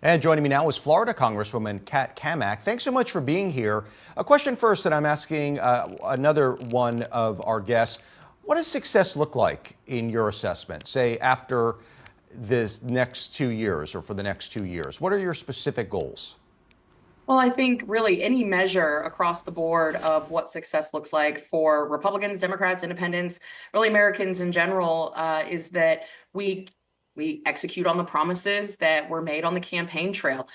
And joining me now is Florida Congresswoman Cammack. Thanks so much for being here. A question first that I'm asking another one of our guests. What does success look like in your assessment, say after this next 2 years or for the next 2 years? What are your specific goals? Well, I think really any measure across the board of what success looks like for Republicans, Democrats, Independents, really Americans in general, is that we execute on the promises that were made on the campaign trail.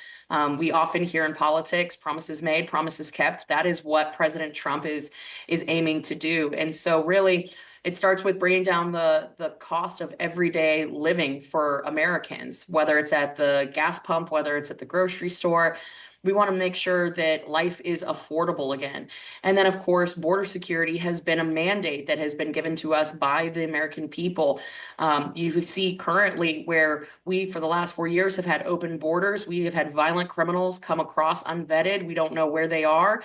We often hear in politics, promises made, promises kept. That is what President Trump is aiming to do. And so really, it starts with bringing down the cost of everyday living for Americans, whether it's at the gas pump, whether it's at the grocery store. We want to make sure that life is affordable again. And then, of course, border security has been a mandate that has been given to us by the American people. You see currently where we, for the last 4 years, have had open borders. We have had violent criminals come across unvetted. We don't know where they are.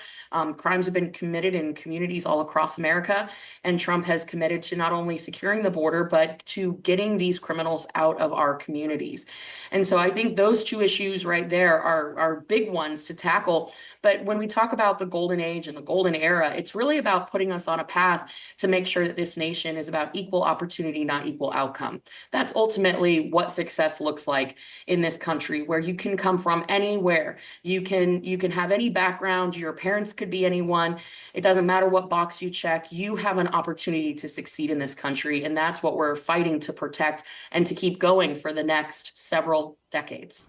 Crimes have been committed in communities all across America. And Trump has committed to not only securing the border, but to getting these criminals out of our communities. And so I think those two issues right there are big ones to tackle. But when we talk about the golden age and the golden era, it's really about putting us on a path to make sure that this nation is about equal opportunity, not equal outcome. That's ultimately what success looks like in this country, where you can come from anywhere. You can have any background. Your parents could be anyone. It doesn't matter what box you check. You have an opportunity to succeed in this country. And that's what we're fighting to protect and to keep going for the next several decades.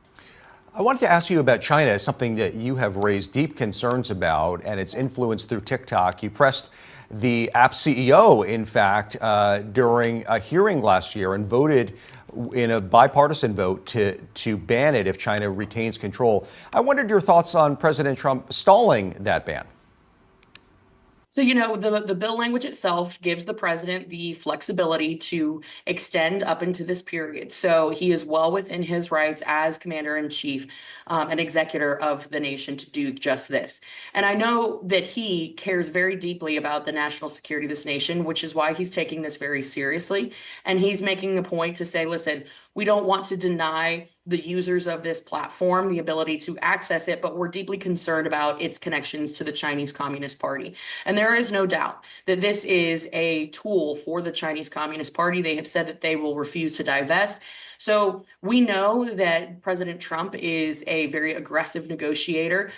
I wanted to ask you about China, something that you have raised deep concerns about and its influence through TikTok. You pressed the app's CEO, in fact, during a hearing last year and voted in a bipartisan vote to ban it if China retains control. I wondered your thoughts on President Trump stalling that ban. So, the bill language itself gives the president the flexibility to extend up into this period. So he is well within his rights as commander in chief and executor of the nation to do just this. And I know that he cares very deeply about the national security of this nation, which is why he's taking this very seriously. And he's making a point to say, listen, we don't want to deny the users of this platform the ability to access it, but we're deeply concerned about its connections to the Chinese Communist Party. And there is no doubt that this is a tool for the Chinese Communist Party. They have said that they will refuse to divest. So we know that President Trump is a very aggressive negotiator.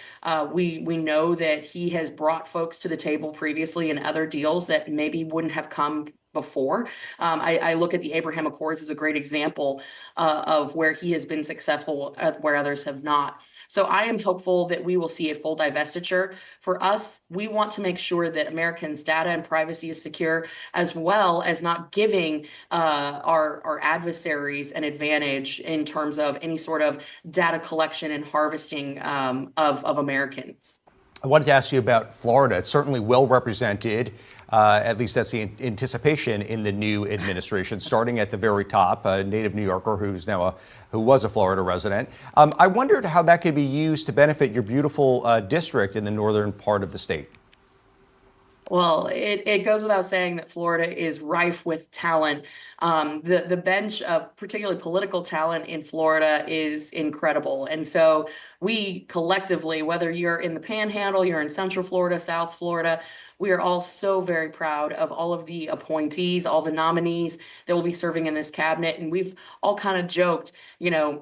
We know that he has brought folks to the table previously in other deals that maybe wouldn't have come before. I look at the Abraham Accords as a great example of where he has been successful, where others have not. So I am hopeful that we will see a full divestiture. For us, we want to make sure that Americans' data and privacy is secure, as well as not giving our adversaries an advantage in terms of any sort of data collection and harvesting of Americans. I wanted to ask you about Florida. It's certainly well represented, at least that's the anticipation in the new administration, starting at the very top, a native New Yorker who was a Florida resident. I wondered how that could be used to benefit your beautiful district in the northern part of the state. Well, it goes without saying that Florida is rife with talent. The bench of particularly political talent in Florida is incredible. And so we collectively, whether you're in the Panhandle, you're in Central Florida, South Florida, we are all so very proud of all of the appointees, all the nominees that will be serving in this cabinet. And we've all kind of joked,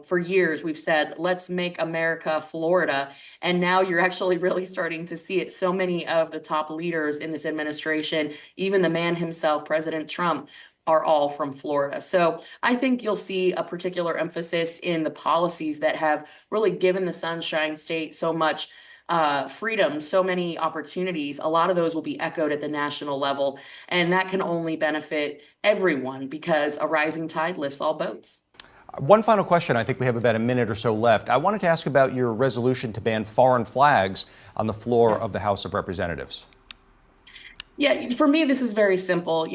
for years, we've said, let's make America Florida. And now you're actually really starting to see it. So many of the top leaders in this administration, even the man himself, President Trump, are all from Florida. So I think you'll see a particular emphasis in the policies that have really given the Sunshine State so much freedom, so many opportunities. A lot of those will be echoed at the national level, and that can only benefit everyone because a rising tide lifts all boats. One final question. I think we have about a minute or so left. I wanted to ask about your resolution to ban foreign flags on the floor of the House of Representatives. Yeah, for me, this is very simple.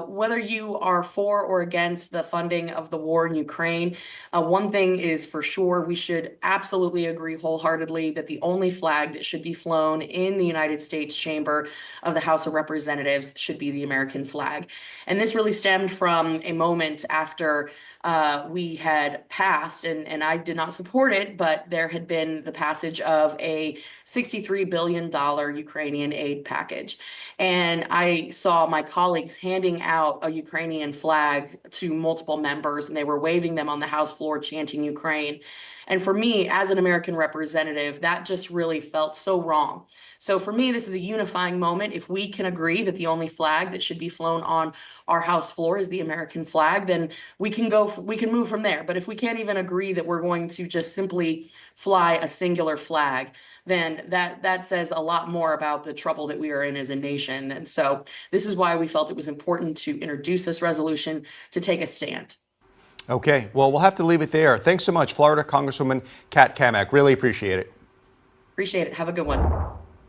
Whether you are for or against the funding of the war in Ukraine, one thing is for sure, we should absolutely agree wholeheartedly that the only flag that should be flown in the United States chamber of the House of Representatives should be the American flag. And this really stemmed from a moment after we had passed, and I did not support it, but there had been the passage of a $63 billion Ukrainian aid package. And I saw my colleagues handing out a Ukrainian flag to multiple members, and they were waving them on the House floor, chanting Ukraine. And for me, as an American representative, that just really felt so wrong. So for me, this is a unifying moment. If we can agree that the only flag that should be flown on our House floor is the American flag, then we can move from there. But if we can't even agree that we're going to just simply fly a singular flag, then that says a lot more about the trouble that we are in as a nation. And so this is why we felt it was important to introduce this resolution to take a stand. Okay, well, we'll have to leave it there. Thanks so much, Florida Congresswoman Kat Cammack. Really appreciate it. Appreciate it. Have a good one.